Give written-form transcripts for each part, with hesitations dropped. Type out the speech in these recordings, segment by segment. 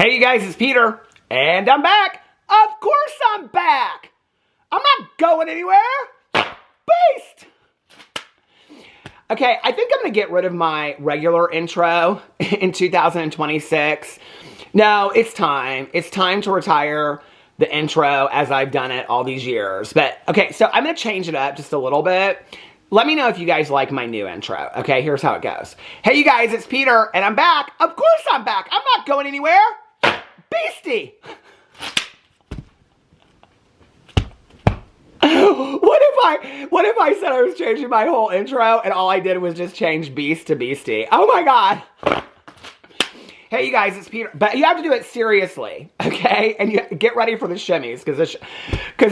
Hey you guys, it's Peter, and I'm back. Of course I'm back. I'm not going anywhere. Beast. Okay, I think I'm going to get rid of my regular intro in 2026. No, it's time. It's time to retire the intro as I've done it all these years. But, okay, so I'm going to change it up just a little bit. Let me know if you guys like my new intro. Okay, here's how it goes. Hey, you guys, it's Peter, and I'm back. Of course I'm back. I'm not going anywhere. Beastie. What if I said I was changing my whole intro, and all I did was just change beast to beastie? Oh, my God. Hey, you guys, it's Peter. But you have to do it seriously, okay? And you get ready for the shimmies, because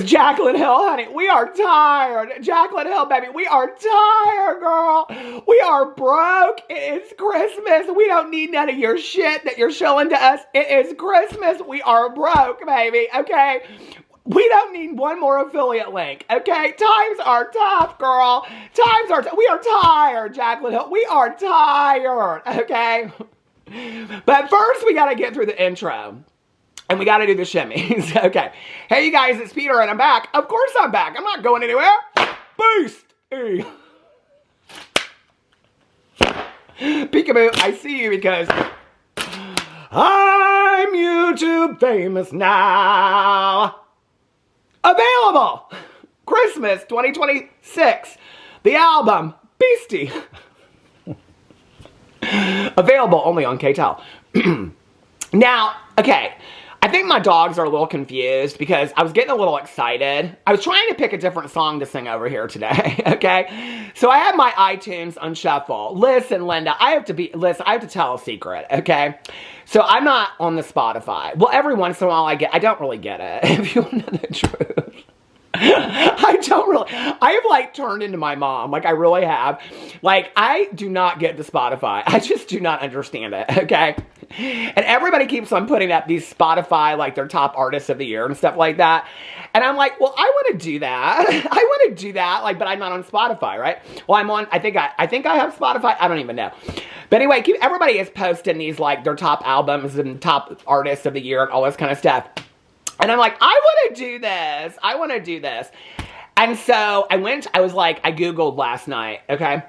Jaclyn Hill, honey, we are tired. Jaclyn Hill, baby, we are tired, girl. We are broke. It is Christmas. We don't need none of your shit that you're showing to us. It is Christmas. We are broke, baby, okay? We don't need one more affiliate link, okay? Times are tough, girl. Times are tough. We are tired, Jaclyn Hill. We are tired, okay? But first, we got to get through the intro. And we got to do the shimmies. Okay. Hey, you guys, it's Peter, and I'm back. Of course I'm back. I'm not going anywhere. Boost. Peekaboo, I see you because I'm YouTube famous now. Available. Christmas 2026. The album, Beastie. Available only on KTEL. Now, okay, I think my dogs are a little confused because I was getting a little excited. I was trying to pick a different song to sing over here today, okay? So I had my iTunes on shuffle. Listen, Linda, I have to tell a secret, okay? So I'm not on the Spotify. Well, every once in a while I don't really get it, if you want to know the truth. I have like turned into my mom. Like I really have. Like I do not get to Spotify. I just do not understand it. Okay. And everybody keeps on putting up these Spotify, like their top artists of the year and stuff like that. And I'm like, well, I want to do that. I want to do that. Like, but I'm not on Spotify, right? Well, I'm on, I think I have Spotify. I don't even know. But anyway, everybody is posting these like their top albums and top artists of the year and all this kind of stuff. And I'm like, I want to do this. I want to do this. And so I Googled last night, okay?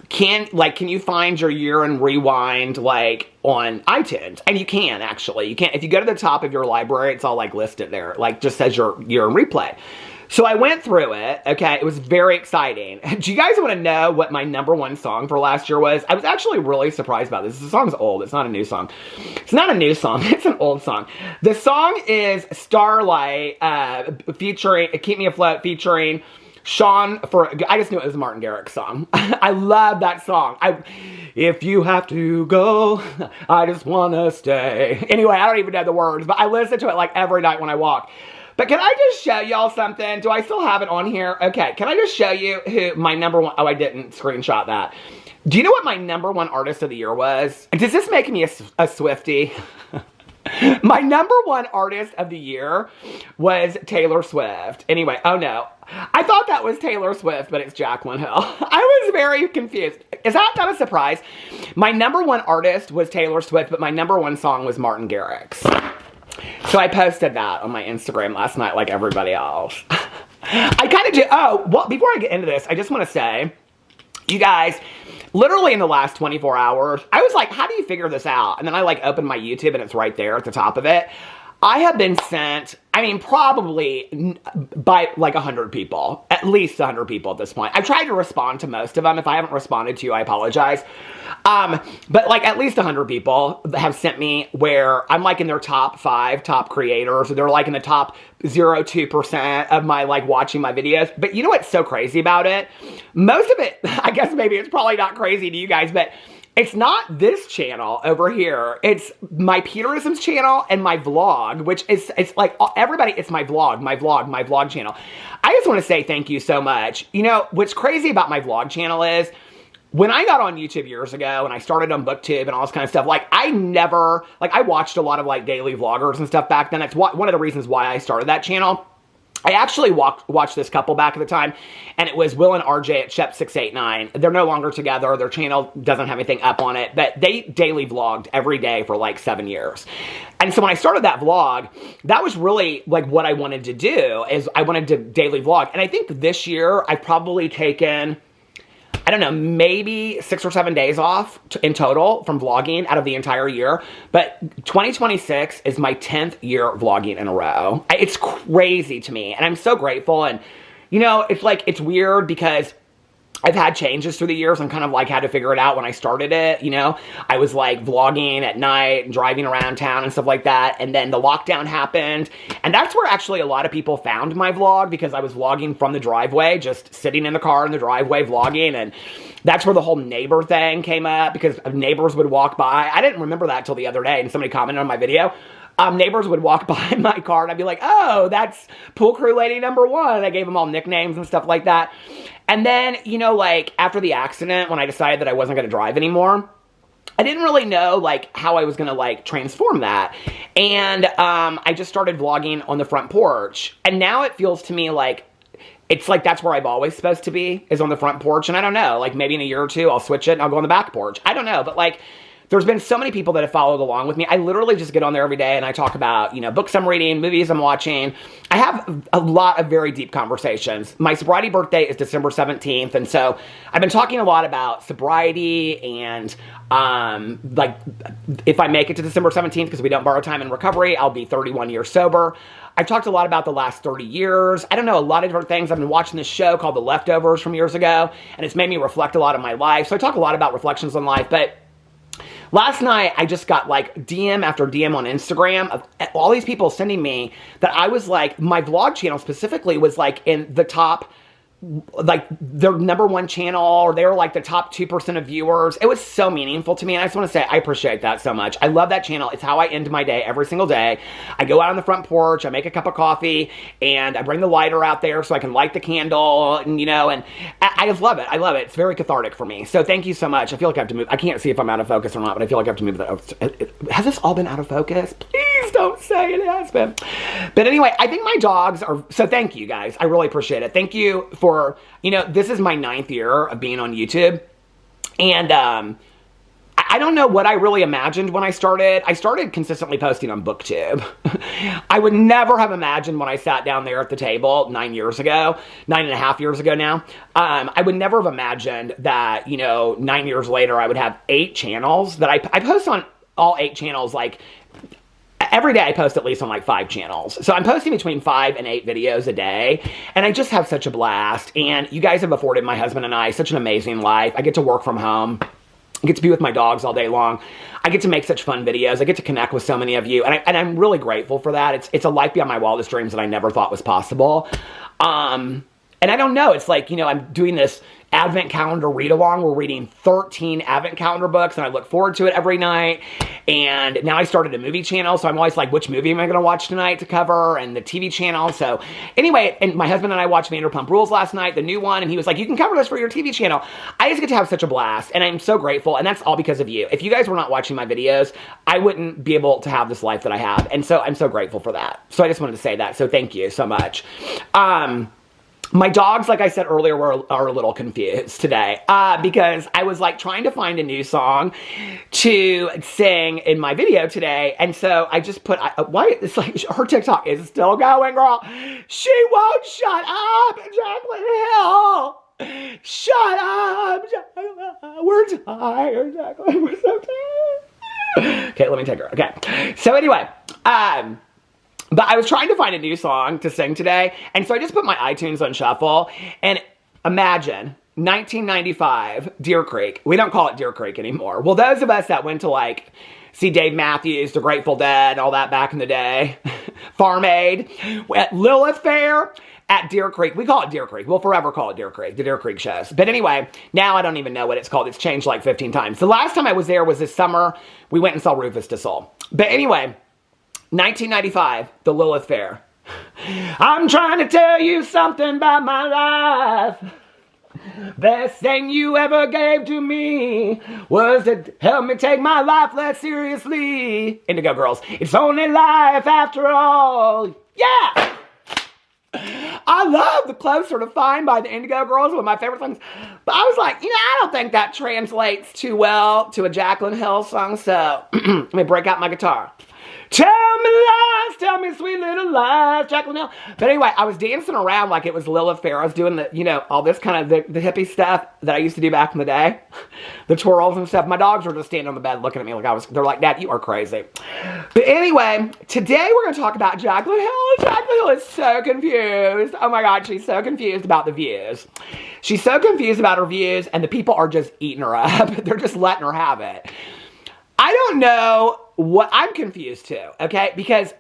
Can you find your year and rewind, like, on iTunes? And you can, actually. You can. If you go to the top of your library, it's all, like, listed there. Like, just says your year and replay. So I went through it, okay? It was very exciting. Do you guys want to know what my #1 song for last year was? I was actually really surprised about this. The song's old. It's not a new song. It's not a new song. It's an old song. The song is Starlight, featuring Keep Me Afloat, featuring Sean. I just knew it was a Martin Garrix song. I love that song. If you have to go, I just want to stay. Anyway, I don't even know the words, but I listen to it like every night when I walk. But can I just show y'all something? Do I still have it on here? Okay, can I just show you who my #1... Oh, I didn't screenshot that. Do you know what my #1 artist of the year was? Does this make me a Swiftie? My #1 artist of the year was Taylor Swift. Anyway, oh no. I thought that was Taylor Swift, but it's Jaclyn Hill. I was very confused. Is that not a surprise? My #1 artist was Taylor Swift, but my #1 song was Martin Garrix. So I posted that on my Instagram last night like everybody else. I kind of do. Oh, well, before I get into this, I just want to say, you guys, literally in the last 24 hours, I was like, how do you figure this out? And then I like opened my YouTube and it's right there at the top of it. I have been sent, I mean, probably by like 100 people, at least 100 people at this point. I've tried to respond to most of them. If I haven't responded to you, I apologize. But like at least 100 people have sent me where I'm like in their top 5 top creators. They're like in the top 0.2% of my like watching my videos. But you know what's so crazy about it? Most of it, I guess maybe it's probably not crazy to you guys, but it's not this channel over here. It's my Peterisms channel and my vlog, which is, it's like everybody, it's my vlog channel. I just want to say thank you so much. You know, what's crazy about my vlog channel is when I got on YouTube years ago and I started on BookTube and all this kind of stuff, like I watched a lot of like daily vloggers and stuff back then. That's one of the reasons why I started that channel. I actually watched this couple back at the time, and it was Will and RJ at Shep689. They're no longer together. Their channel doesn't have anything up on it, but they daily vlogged every day for like 7 years. And so when I started that vlog, that was really like what I wanted to do, is I wanted to daily vlog. And I think this year I've probably taken, I don't know, maybe 6 or 7 days off in total from vlogging out of the entire year. But 2026 is my 10th year vlogging in a row. It's crazy to me, and I'm so grateful. And, you know, it's like, it's weird because I've had changes through the years and kind of like had to figure it out when I started it, you know. I was like vlogging at night and driving around town and stuff like that. And then the lockdown happened. And that's where actually a lot of people found my vlog, because I was vlogging from the driveway, just sitting in the car in the driveway vlogging. And that's where the whole neighbor thing came up, because neighbors would walk by. I didn't remember that till the other day, and somebody commented on my video. Neighbors would walk by my car, and I'd be like, oh, that's pool crew lady number 1. I gave them all nicknames and stuff like that. And then, you know, like, after the accident, when I decided that I wasn't going to drive anymore, I didn't really know, like, how I was going to, like, transform that. And I just started vlogging on the front porch. And now it feels to me like, it's like that's where I've always supposed to be, is on the front porch. And I don't know, like, maybe in a year or two, I'll switch it and I'll go on the back porch. I don't know, but, like, there's been so many people that have followed along with me. I literally just get on there every day and I talk about, you know, books I'm reading, movies I'm watching. I have a lot of very deep conversations. My sobriety birthday is December 17th. And so I've been talking a lot about sobriety and, like, if I make it to December 17th, because we don't borrow time in recovery, I'll be 31 years sober. I've talked a lot about the last 30 years. I don't know, a lot of different things. I've been watching this show called The Leftovers from years ago, and it's made me reflect a lot on my life. So I talk a lot about reflections on life, but last night, I just got like DM after DM on Instagram of all these people sending me that I was like, my vlog channel specifically was like in the top, like their #1 channel, or they were like the top 2% of viewers. It was so meaningful to me, and I just want to say I appreciate that so much. I love that channel. It's how I end my day every single day. I go out on the front porch, I make a cup of coffee, and I bring the lighter out there so I can light the candle, and you know, and I just love it. I love it. It's very cathartic for me. So thank you so much. I feel like I have to move. I can't see if I'm out of focus or not, but I feel like I have to move that. Has this all been out of focus? Please don't say it has been. But anyway, I think my dogs are, so thank you guys. I really appreciate it. Thank you for, you know, this is my 9th year of being on YouTube, and I don't know what I really imagined when I started. I started consistently posting on BookTube. I would never have imagined when I sat down there at the table 9 years ago, 9.5 years ago now, I would never have imagined that, you know, 9 years later I would have 8 channels that I post on all 8 channels, like, every day I post at least on like 5 channels. So I'm posting between 5 and 8 videos a day. And I just have such a blast. And you guys have afforded my husband and I such an amazing life. I get to work from home. I get to be with my dogs all day long. I get to make such fun videos. I get to connect with so many of you. And I'm really grateful for that. It's a life beyond my wildest dreams that I never thought was possible. And I don't know. It's like, you know, I'm doing this Advent calendar read-along. We're reading 13 Advent calendar books, and I look forward to it every night. And now I started a movie channel, so I'm always like, which movie am I going to watch tonight to cover? And the TV channel. So anyway, and my husband and I watched Vanderpump Rules last night, the new one, and he was like, you can cover this for your TV channel. I just get to have such a blast, and I'm so grateful, and that's all because of you. If you guys were not watching my videos, I wouldn't be able to have this life that I have, and so I'm so grateful for that. So I just wanted to say that, so thank you so much. My dogs, like I said earlier, are a little confused today because I was like trying to find a new song to sing in my video today. And so I just put, it's like her TikTok is still going, girl. She won't shut up, Jaclyn Hill. Shut up, Jaclyn. We're tired, Jaclyn. We're so tired. Okay, let me take her. Okay. So anyway, but I was trying to find a new song to sing today, and so I just put my iTunes on shuffle, and imagine 1995, Deer Creek. We don't call it Deer Creek anymore. Well, those of us that went to, like, see Dave Matthews, The Grateful Dead, all that back in the day, Farm Aid, at Lilith Fair, at Deer Creek. We call it Deer Creek. We'll forever call it Deer Creek, the Deer Creek shows. But anyway, now I don't even know what it's called. It's changed like 15 times. The last time I was there was this summer. We went and saw Rufus Du Sol. But anyway, 1995, the Lilith Fair. I'm trying to tell you something about my life. Best thing you ever gave to me was to help me take my life less seriously. Indigo Girls. It's only life after all. Yeah! I love the Closer to Fine by the Indigo Girls, one of my favorite songs. But I was like, I don't think that translates too well to a Jaclyn Hill song, so let me break out my guitar. Tell me lies, tell me sweet little lies, Jaclyn Hill. But anyway, I was dancing around like it was Lilith Fair. I was doing the, all this kind of the hippie stuff that I used to do back in the day. The twirls and stuff. My dogs were just standing on the bed looking at me like they're like, Dad, you are crazy. But anyway, today we're going to talk about Jaclyn Hill. Jaclyn Hill is so confused. Oh my God, she's so confused about the views. She's so confused about her views, and the people are just eating her up. They're just letting her have it. I don't know what I'm confused too, okay? Because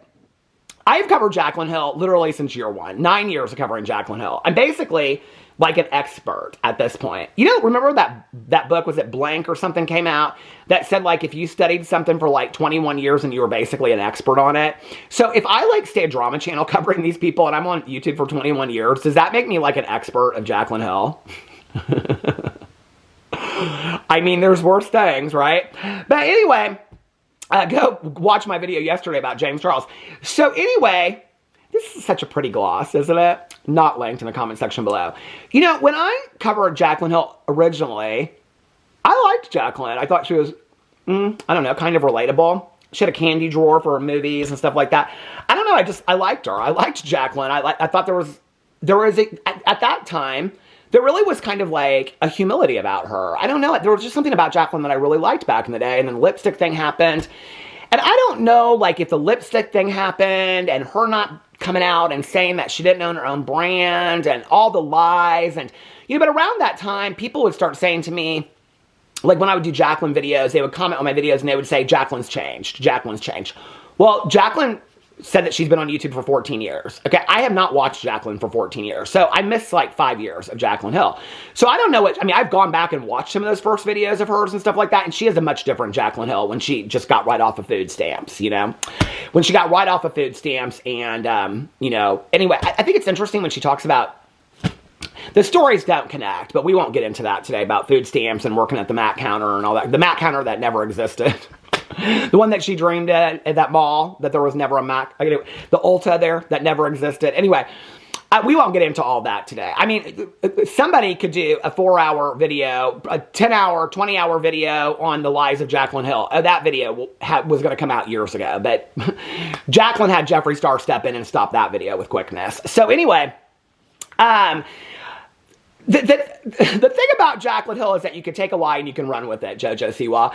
I've covered Jaclyn Hill literally since year one. 9 years of covering Jaclyn Hill. I'm basically like an expert at this point. Remember that book, was it Blank or something, came out that said like if you studied something for like 21 years and you were basically an expert on it. So if I like stay at Drama Channel covering these people and I'm on YouTube for 21 years, does that make me like an expert of Jaclyn Hill? I mean, there's worse things, right? But anyway, go watch my video yesterday about James Charles. So anyway, this is such a pretty gloss, isn't it? Not linked in the comment section below. When I covered Jaclyn Hill originally, I liked Jaclyn. I thought she was, I don't know, kind of relatable. She had a candy drawer for her movies and stuff like that. I don't know, I liked her. I liked Jaclyn. I thought there was at that time, there really was kind of like a humility about her. I don't know. There was just something about Jaclyn that I really liked back in the day. And then the lipstick thing happened. And I don't know, like, if the lipstick thing happened and her not coming out and saying that she didn't own her own brand and all the lies. And, but around that time, people would start saying to me, like when I would do Jaclyn videos, they would comment on my videos and they would say, Jaclyn's changed. Jaclyn's changed. Well, Jaclyn said that she's been on YouTube for 14 years. Okay, I have not watched Jaclyn for 14 years. So I missed like 5 years of Jaclyn Hill. So I don't know I've gone back and watched some of those first videos of hers and stuff like that, and she is a much different Jaclyn Hill when she just got right off of food stamps, When she got right off of food stamps and, anyway, I think it's interesting when she talks about the stories don't connect, but we won't get into that today about food stamps and working at the Mac counter and all that. The Mac counter that never existed. The one that she dreamed at that mall, that there was never a Mac, the Ulta there, that never existed. Anyway, we won't get into all that today. I mean, somebody could do a 4-hour video, a 10-hour, 20-hour video on the lies of Jaclyn Hill. That video was going to come out years ago, but Jaclyn had Jeffree Star step in and stop that video with quickness. So anyway, the thing about Jaclyn Hill is that you can take a lie and you can run with it, Jojo Siwa.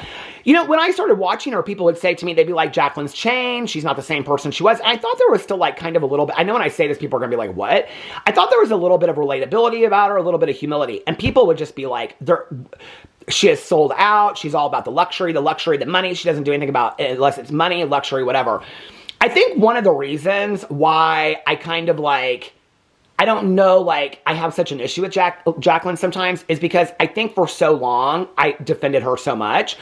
When I started watching her, people would say to me, they'd be like, Jaclyn's changed. She's not the same person she was. And I thought there was still like kind of a little bit, I know when I say this, people are going to be like, what? I thought there was a little bit of relatability about her, a little bit of humility. And people would just be like, she is sold out. She's all about the luxury, the money. She doesn't do anything about it unless it's money, luxury, whatever. I think one of the reasons why I kind of like, I don't know, like, I have such an issue with Jaclyn sometimes is because I think for so long, I defended her so much.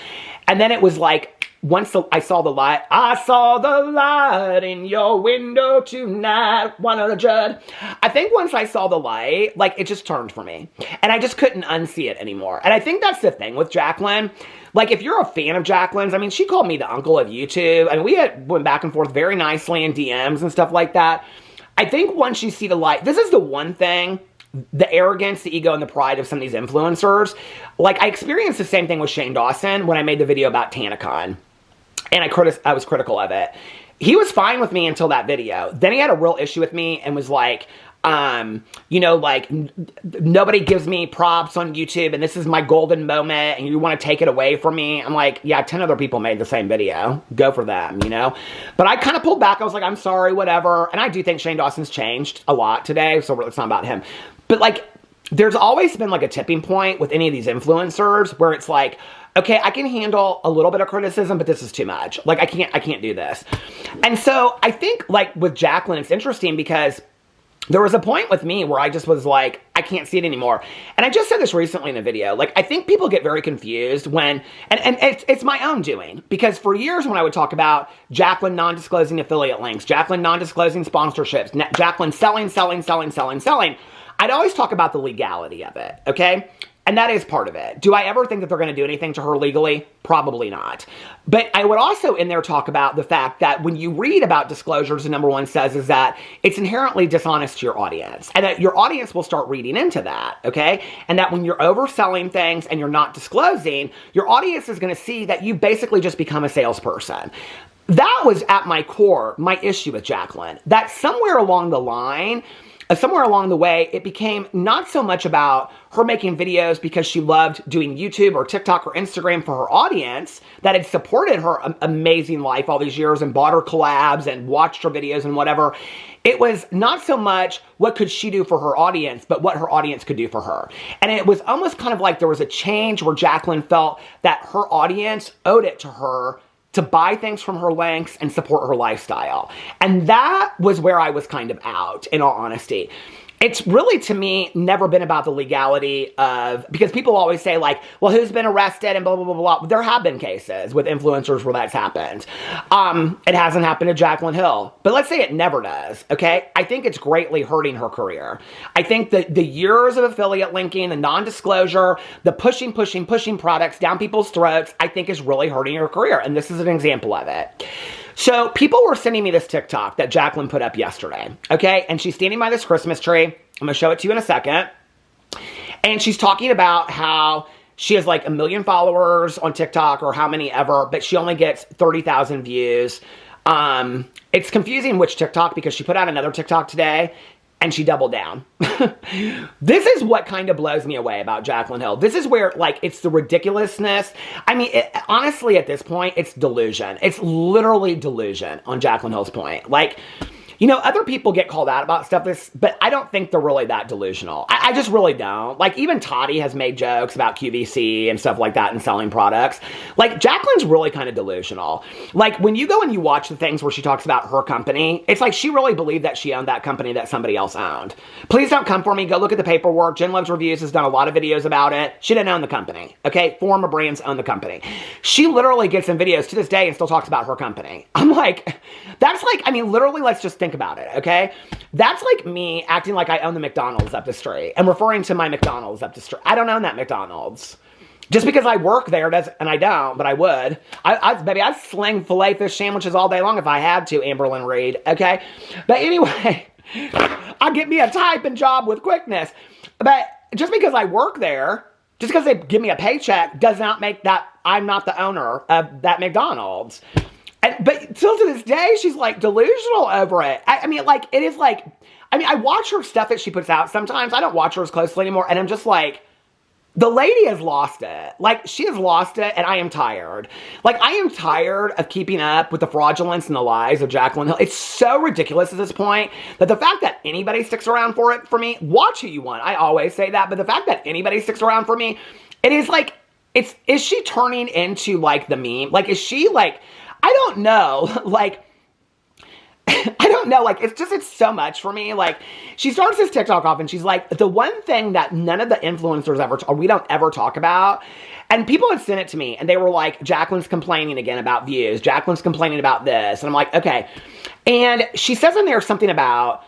And then it was like, once I saw the light, I saw the light in your window tonight, one of the Judd. I think once I saw the light, like, it just turned for me. And I just couldn't unsee it anymore. And I think that's the thing with Jaclyn. Like, if you're a fan of Jaclyn's, I mean, she called me the uncle of YouTube. And we went back and forth very nicely in DMs and stuff like that. I think once you see the light, this is the one thing, the arrogance, the ego, and the pride of some of these influencers. Like, I experienced the same thing with Shane Dawson when I made the video about TanaCon. And I was critical of it. He was fine with me until that video. Then he had a real issue with me and was like, nobody gives me props on YouTube and this is my golden moment and you want to take it away from me. I'm like, yeah, 10 other people made the same video. Go for them, But I kind of pulled back. I was like, I'm sorry, whatever. And I do think Shane Dawson's changed a lot today, so it's not about him. But like, there's always been like a tipping point with any of these influencers where it's like, okay, I can handle a little bit of criticism, but this is too much. Like, I can't do this. And so I think like with Jaclyn, it's interesting because there was a point with me where I just was like, I can't see it anymore. And I just said this recently in a video. Like, I think people get very confused when, and it's my own doing. Because for years when I would talk about Jaclyn non-disclosing affiliate links, Jaclyn non-disclosing sponsorships, Jaclyn selling, I'd always talk about the legality of it, okay? And that is part of it. Do I ever think that they're going to do anything to her legally? Probably not. But I would also in there talk about the fact that when you read about disclosures, the number one says is that it's inherently dishonest to your audience. And that your audience will start reading into that, okay? And that when you're overselling things and you're not disclosing, your audience is going to see that you basically just become a salesperson. That was at my core, my issue with Jaclyn. That somewhere along the line, somewhere along the way, it became not so much about her making videos because she loved doing YouTube or TikTok or Instagram for her audience that had supported her amazing life all these years and bought her collabs and watched her videos and whatever. It was not so much what could she do for her audience, but what her audience could do for her. And it was almost kind of like there was a change where Jaclyn felt that her audience owed it to her to buy things from her links and support her lifestyle. And that was where I was kind of out, in all honesty. It's really, to me, never been about the legality of, because people always say like, well, who's been arrested and blah, blah, blah, blah. There have been cases with influencers where that's happened. It hasn't happened to Jaclyn Hill, but let's say it never does, okay? I think it's greatly hurting her career. I think that the years of affiliate linking, the non-disclosure, the pushing products down people's throats, I think is really hurting her career. And this is an example of it. So people were sending me this TikTok that Jaclyn put up yesterday, okay? And she's standing by this Christmas tree. I'm going to show it to you in a second. And she's talking about how she has like 1 million followers on TikTok or how many ever, but she only gets 30,000 views. It's confusing which TikTok because she put out another TikTok today and she doubled down. This is what kind of blows me away about Jaclyn Hill. This is where, like, it's the ridiculousness. I mean, honestly, at this point, it's delusion. It's literally delusion on Jaclyn Hill's point. Like, you know, other people get called out about stuff, but I don't think they're really that delusional. I just really don't. Like, even Toddy has made jokes about QVC and stuff like that and selling products. Like, Jaclyn's really kind of delusional. Like, when you go and you watch the things where she talks about her company, it's like she really believed that she owned that company that somebody else owned. Please don't come for me. Go look at the paperwork. Jen Loves Reviews has done a lot of videos about it. She didn't own the company, okay? Former brands own the company. She literally gets in videos to this day and still talks about her company. I'm like, that's like, I mean, literally, let's just think about it, okay? That's like me acting like I own the McDonald's up the street and referring to my McDonald's up the street. I don't own that McDonald's. Just because I work there doesn't, and I don't, but I would. Baby, I'd sling filet fish sandwiches all day long if I had to, Amberlyn Reed, okay? But anyway, I'll get me a typing job with quickness. But just because I work there, just because they give me a paycheck does not make that I'm not the owner of that McDonald's. But still to this day, she's like delusional over it. I mean, like, it is like, I mean, I watch her stuff that she puts out sometimes. I don't watch her as closely anymore. And I'm just like, the lady has lost it. Like, she has lost it, and I am tired. Like, I am tired of keeping up with the fraudulence and the lies of Jaclyn Hill. It's so ridiculous at this point that the fact that anybody sticks around for me, watch who you want. I always say that. But the fact that anybody sticks around for me, it is like, is she turning into, like, the meme? Like, is she, like, I don't know, like, I don't know, like, it's so much for me. Like, she starts this TikTok off and she's like, the one thing that none of the influencers ever, or we don't ever talk about, and people had sent it to me and they were like, Jaclyn's complaining again about views. Jaclyn's complaining about this. And I'm like, okay. And she says in there something about,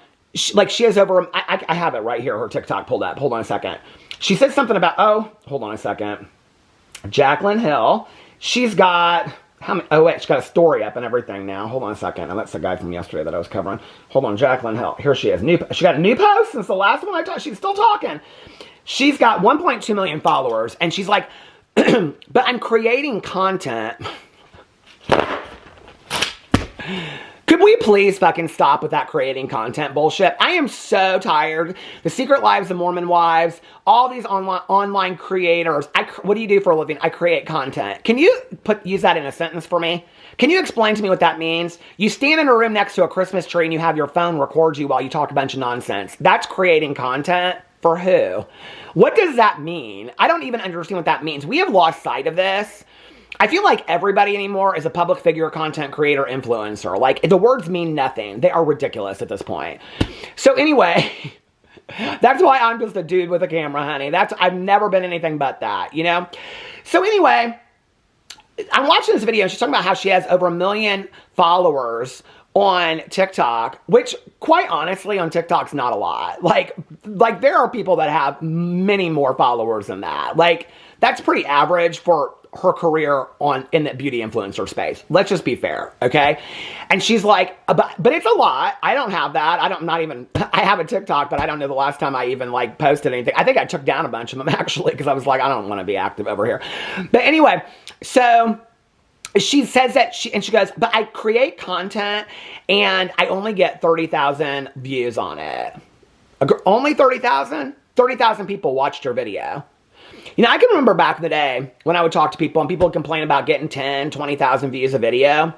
like, she has over, I have it right here, her TikTok pulled up. Hold on a second. She said something about, oh, hold on a second. Jaclyn Hill, she's got... How many, oh wait, she's got a story up and everything now. Hold on a second. And that's the guy from yesterday that I was covering. Hold on, Jaclyn Hill. Here she is. She got a new post since the last one I talked. She's still talking. She's got 1.2 million followers. And she's like, but I'm creating content. Could we please fucking stop with that creating content bullshit? I am so tired. The Secret Lives of Mormon Wives, all these online creators. What do you do for a living? I create content. Can you use that in a sentence for me? Can you explain to me what that means? You stand in a room next to a Christmas tree and you have your phone record you while you talk a bunch of nonsense. That's creating content for who? What does that mean? I don't even understand what that means. We have lost sight of this. I feel like everybody anymore is a public figure, content creator, influencer. Like, the words mean nothing. They are ridiculous at this point. So anyway, that's why I'm just a dude with a camera, honey. I've never been anything but that, you know? So anyway, I'm watching this video and she's talking about how she has over 1 million followers on TikTok, which quite honestly on TikTok's not a lot. Like there are people that have many more followers than that. Like that's pretty average for her career in the beauty influencer space. Let's just be fair, okay? And she's like, but it's a lot. I don't have that. I have a TikTok, but I don't know the last time I even like posted anything. I think I took down a bunch of them actually because I was like, I don't want to be active over here. But anyway, so she says that she goes, but I create content and I only get 30,000 views on it. Only 30,000? 30,000 people watched her video. You know, I can remember back in the day when I would talk to people and people would complain about getting 10, 20,000 views a video,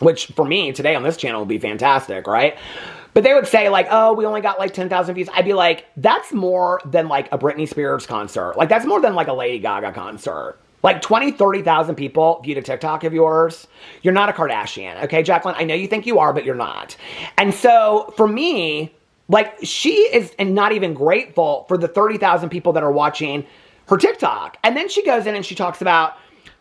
which for me today on this channel would be fantastic, right? But they would say like, oh, we only got like 10,000 views. I'd be like, that's more than like a Britney Spears concert. Like that's more than like a Lady Gaga concert. Like 20, 30,000 people viewed a TikTok of yours. You're not a Kardashian, okay, Jaclyn? I know you think you are, but you're not. And so for me, like she is not even grateful for the 30,000 people that are watching her TikTok. And then she goes in and she talks about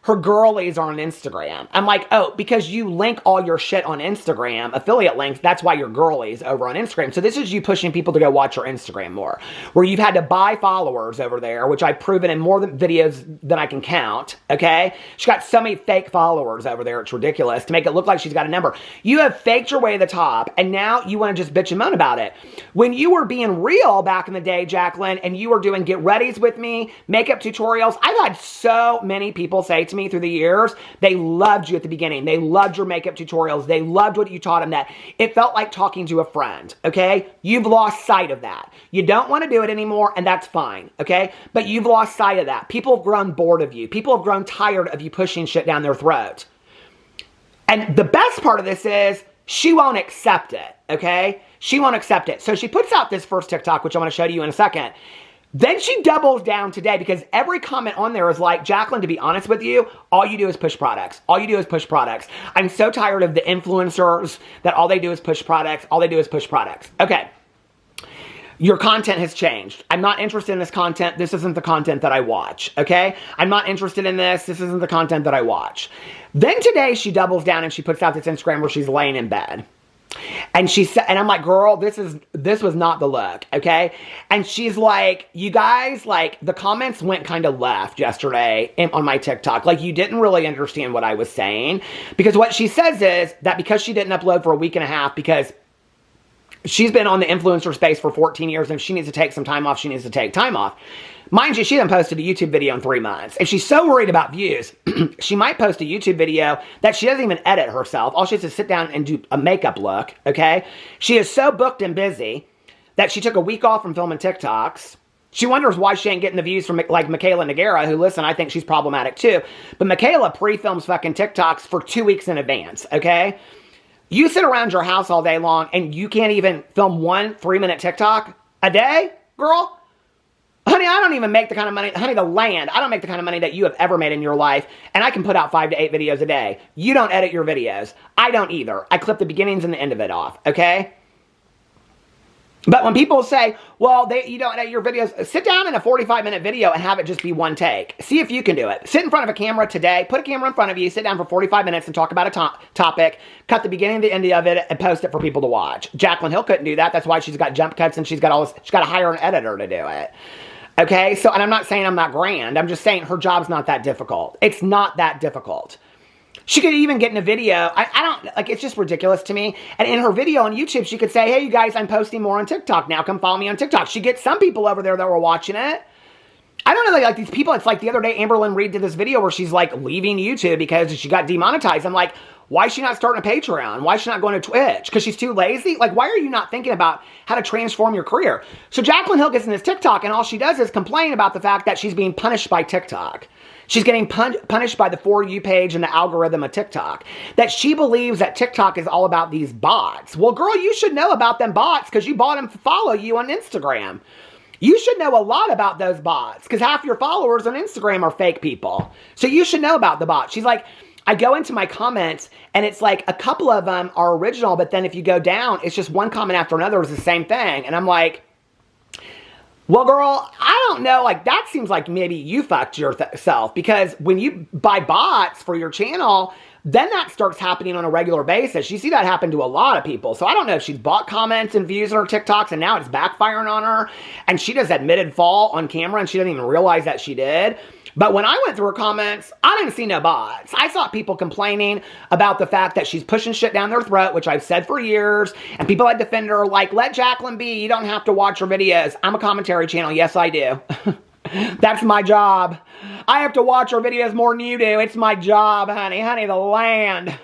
her girlies are on Instagram. I'm like, oh, because you link all your shit on Instagram, affiliate links, that's why you're girlies over on Instagram. So this is you pushing people to go watch your Instagram more, where you've had to buy followers over there, which I've proven in more videos than I can count, okay? She's got so many fake followers over there, it's ridiculous, to make it look like she's got a number. You have faked your way to the top, and now you want to just bitch and moan about it. When you were being real back in the day, Jaclyn, and you were doing get readies with me, makeup tutorials, I've had so many people say to me through the years, they loved you at the beginning. They loved your makeup tutorials. They loved what you taught them, that it felt like talking to a friend, okay? You've lost sight of that. You don't want to do it anymore, and that's fine, okay? But you've lost sight of that. People have grown bored of you. People have grown tired of you pushing shit down their throat. And the best part of this is she won't accept it, okay? She won't accept it. So she puts out this first TikTok, which I want to show you in a second. Then she doubles down today because every comment on there is like, Jaclyn, to be honest with you, all you do is push products. All you do is push products. I'm so tired of the influencers that all they do is push products. All they do is push products. Okay. Your content has changed. I'm not interested in this content. This isn't the content that I watch. Okay. I'm not interested in this. This isn't the content that I watch. Then today she doubles down and she puts out this Instagram where she's laying in bed. And she said, and I'm like, girl, this was not the look, okay? And she's like, you guys, like, the comments went kind of left yesterday on my TikTok. Like, you didn't really understand what I was saying. Because what she says is that because she didn't upload for a week and a half, because she's been on the influencer space for 14 years, and if she needs to take some time off, she needs to take time off. Mind you, she hasn't posted a YouTube video in 3 months. If she's so worried about views, she might post a YouTube video that she doesn't even edit herself. All she has to sit down and do a makeup look, okay? She is so booked and busy that she took a week off from filming TikToks. She wonders why she ain't getting the views from like Michaela Nagara, who, listen, I think she's problematic too. But Michaela pre-films fucking TikToks for 2 weeks in advance, okay? You sit around your house all day long and you can't even film 1 3-minute TikTok a day, girl? Honey, I don't even make the kind of money, honey, the land, I don't make the kind of money that you have ever made in your life, and I can put out 5 to 8 videos a day. You don't edit your videos. I don't either. I clip the beginnings and the end of it off, okay? But when people say, well, you don't edit your videos, sit down in a 45-minute video and have it just be one take. See if you can do it. Sit in front of a camera today, put a camera in front of you, sit down for 45 minutes and talk about a topic, cut the beginning and the end of it, and post it for people to watch. Jaclyn Hill couldn't do that. That's why she's got jump cuts and she's got to hire an editor to do it. Okay, so, and I'm not saying I'm not grand. I'm just saying her job's not that difficult. It's not that difficult. She could even get in a video. I don't, like, it's just ridiculous to me. And in her video on YouTube, she could say, hey, you guys, I'm posting more on TikTok now. Come follow me on TikTok. She gets some people over there that were watching it. I don't know, like these people, it's like the other day, Amberlynn Reed did this video where she's like leaving YouTube because she got demonetized. I'm like, why is she not starting a Patreon? Why is she not going to Twitch? Because she's too lazy? Like, why are you not thinking about how to transform your career? So Jaclyn Hill gets in this TikTok and all she does is complain about the fact that she's being punished by TikTok. She's getting punished by the For You page and the algorithm of TikTok. That she believes that TikTok is all about these bots. Well, girl, you should know about them bots because you bought them to follow you on Instagram. You should know a lot about those bots because half your followers on Instagram are fake people. So you should know about the bots. She's like, I go into my comments and it's like a couple of them are original, but then if you go down, it's just one comment after another is the same thing. And I'm like, Well, girl, I don't know. Like, that seems like maybe you fucked yourself, because when you buy bots for your channel, then that starts happening on a regular basis. You see that happen to a lot of people. So I don't know if she's bought comments and views on her TikToks and now it's backfiring on her, and she just admitted fault on camera and she doesn't even realize that she did. But when I went through her comments, I didn't see no bots. I saw people complaining about the fact that she's pushing shit down their throat, which I've said for years. And people that defend her, like, let Jaclyn be. You don't have to watch her videos. I'm a commentary channel. Yes, I do. That's my job. I have to watch her videos more than you do. It's my job, honey. Honey, the land.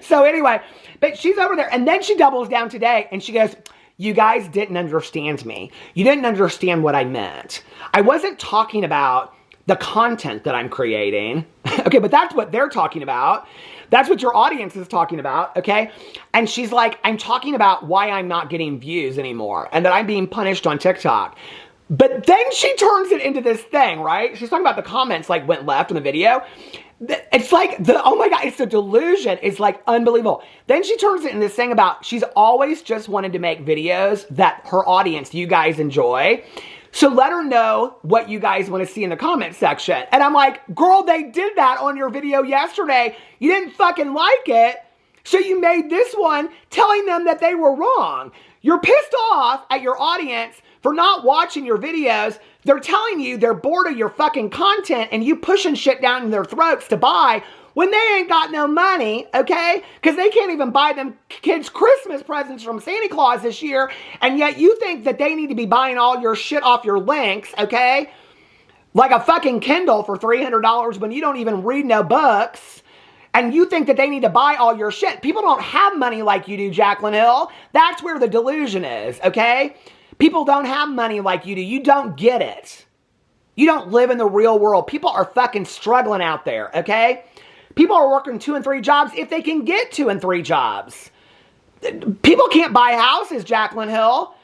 So anyway, but she's over there. And then she doubles down today and she goes, you guys didn't understand me. You didn't understand what I meant. I wasn't talking about the content that I'm creating. Okay, but that's what they're talking about. That's what your audience is talking about, okay? And she's like, I'm talking about why I'm not getting views anymore and that I'm being punished on TikTok. But then she turns it into this thing, right? She's talking about the comments like went left in the video. It's like, oh my God, it's the delusion. It's like unbelievable. Then she turns it into this thing about she's always just wanted to make videos that her audience, you guys, enjoy. So let her know what you guys want to see in the comment section. And I'm like, girl, they did that on your video yesterday. You didn't fucking like it. So you made this one telling them that they were wrong. You're pissed off at your audience for not watching your videos. They're telling you they're bored of your fucking content and you pushing shit down their throats to buy when they ain't got no money, okay? Because they can't even buy them kids Christmas presents from Santa Claus this year, and yet you think that they need to be buying all your shit off your links, okay? Like a fucking Kindle for $300 when you don't even read no books, and you think that they need to buy all your shit. People don't have money like you do, Jaclyn Hill. That's where the delusion is, okay? People don't have money like you do. You don't get it. You don't live in the real world. People are fucking struggling out there, okay? People are working 2 and 3 jobs if they can get 2 and 3 jobs. People can't buy houses, Jaclyn Hill.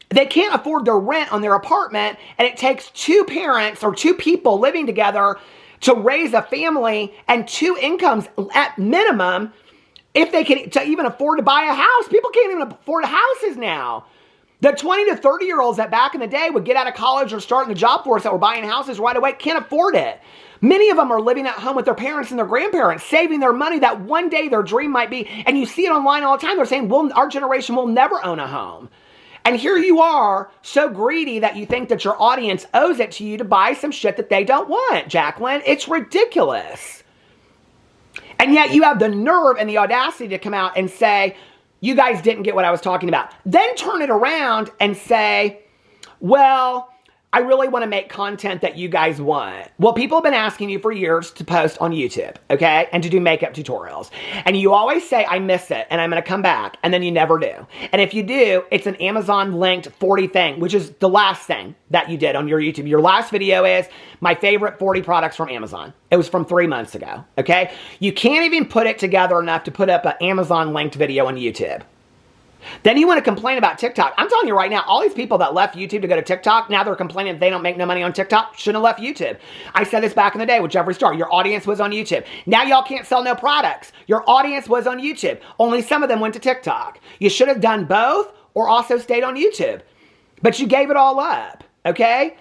They can't afford their rent on their apartment, and it takes 2 parents or 2 people living together to raise a family and 2 incomes at minimum if they can to even afford to buy a house. People can't even afford houses now. The 20 to 30-year-olds that back in the day would get out of college or start in the job force that were buying houses right away can't afford it. Many of them are living at home with their parents and their grandparents, saving their money that one day their dream might be. And you see it online all the time. They're saying, well, our generation will never own a home. And here you are, so greedy that you think that your audience owes it to you to buy some shit that they don't want, Jaclyn. It's ridiculous. And yet you have the nerve and the audacity to come out and say, you guys didn't get what I was talking about. Then turn it around and say, well, I really want to make content that you guys want. Well, people have been asking you for years to post on YouTube, okay? And to do makeup tutorials. And you always say, I miss it, and I'm going to come back. And then you never do. And if you do, it's an Amazon-linked 40 thing, which is the last thing that you did on your YouTube. Your last video is my favorite 40 products from Amazon. It was from 3 months ago, okay? You can't even put it together enough to put up an Amazon-linked video on YouTube. Then you want to complain about TikTok. I'm telling you right now, all these people that left YouTube to go to TikTok, now they're complaining that they don't make no money on TikTok. Shouldn't have left YouTube. I said this back in the day with Jeffree Star. Your audience was on YouTube. Now y'all can't sell no products. Your audience was on YouTube. Only some of them went to TikTok. You should have done both or also stayed on YouTube. But you gave it all up, okay?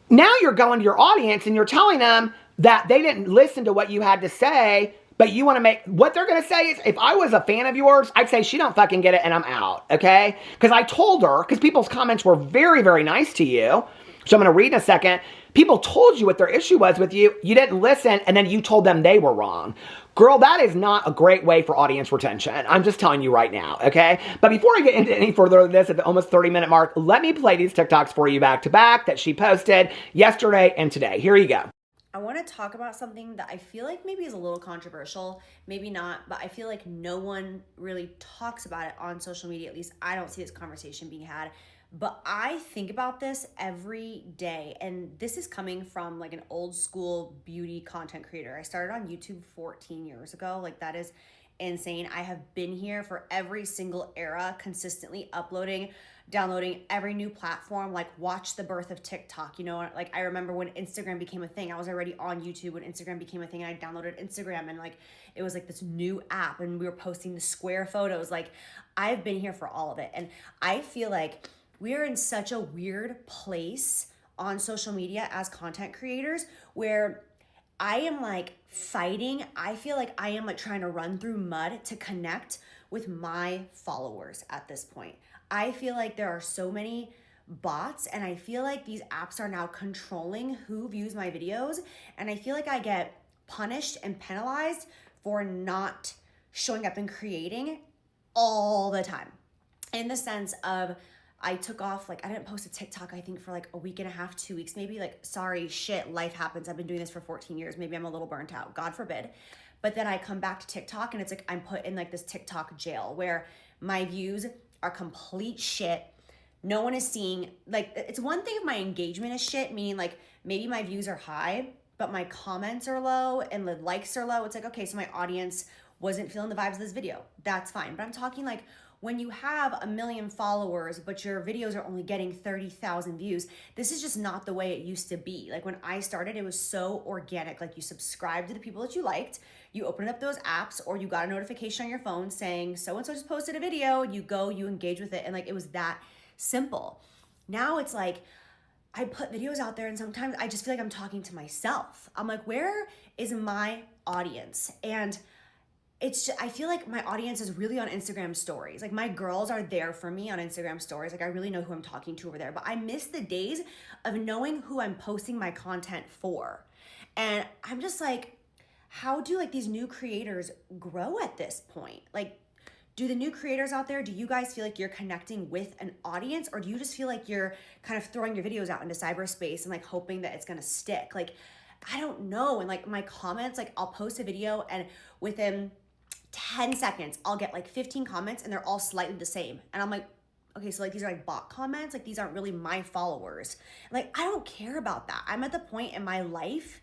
Now you're going to your audience and you're telling them that they didn't listen to what you had to say. But you want to make, what they're going to say is, if I was a fan of yours, I'd say she don't fucking get it and I'm out, okay? Because I told her, because people's comments were very, very nice to you, which I'm going to read in a second. People told you what their issue was with you. You didn't listen, and then you told them they were wrong. Girl, that is not a great way for audience retention. I'm just telling you right now, okay? But before I get into any further of this at the almost 30-minute mark, let me play these TikToks for you back to back that she posted yesterday and today. Here you go. I want to talk about something that I feel like maybe is a little controversial, maybe not, but I feel like no one really talks about it on social media. At least I don't see this conversation being had, but I think about this every day. And this is coming from like an old school beauty content creator. I started on YouTube 14 years ago. Like, that is insane. I have been here for every single era, consistently uploading, downloading every new platform, like watch the birth of TikTok, you know, like I remember when Instagram became a thing. I was already on YouTube when Instagram became a thing, and I downloaded Instagram, and like it was like this new app, and we were posting the square photos. Like, I've been here for all of it. And I feel like we are in such a weird place on social media as content creators where I am like fighting. I feel like I am like trying to run through mud to connect with my followers at this point. I feel like there are so many bots, and I feel like these apps are now controlling who views my videos, and I feel like I get punished and penalized for not showing up and creating all the time. In the sense of, I took off, like I didn't post a TikTok, I think for like a week and a half, 2 weeks maybe. Like, sorry, shit, life happens. I've been doing this for 14 years. Maybe I'm a little burnt out, God forbid. But then I come back to TikTok and it's like I'm put in like this TikTok jail where my views are complete shit. No one is seeing, like, it's one thing if my engagement is shit, meaning like maybe my views are high, but my comments are low and the likes are low. It's like, okay, so my audience wasn't feeling the vibes of this video. That's fine. But I'm talking like when you have 1 million followers, but your videos are only getting 30,000 views, this is just not the way it used to be. Like when I started, it was so organic. Like you subscribed to the people that you liked, you opened up those apps, or you got a notification on your phone saying so-and-so just posted a video, you go, you engage with it. And like, it was that simple. Now it's like, I put videos out there and sometimes I just feel like I'm talking to myself. I'm like, where is my audience? And it's just, I feel like my audience is really on Instagram stories. Like my girls are there for me on Instagram stories. Like I really know who I'm talking to over there, but I miss the days of knowing who I'm posting my content for. And I'm just like, how do like these new creators grow at this point? Like, do the new creators out there, do you guys feel like you're connecting with an audience, or do you just feel like you're kind of throwing your videos out into cyberspace and like hoping that it's gonna stick? Like, I don't know. And like my comments, like I'll post a video and within 10 seconds, I'll get like 15 comments and they're all slightly the same. And I'm like, okay, so like these are like bot comments, like these aren't really my followers. Like, I don't care about that. I'm at the point in my life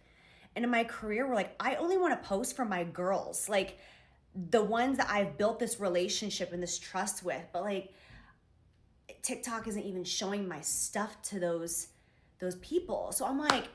and in my career where like, I only wanna post for my girls. Like, the ones that I've built this relationship and this trust with, but like TikTok isn't even showing my stuff to those people. So I'm like,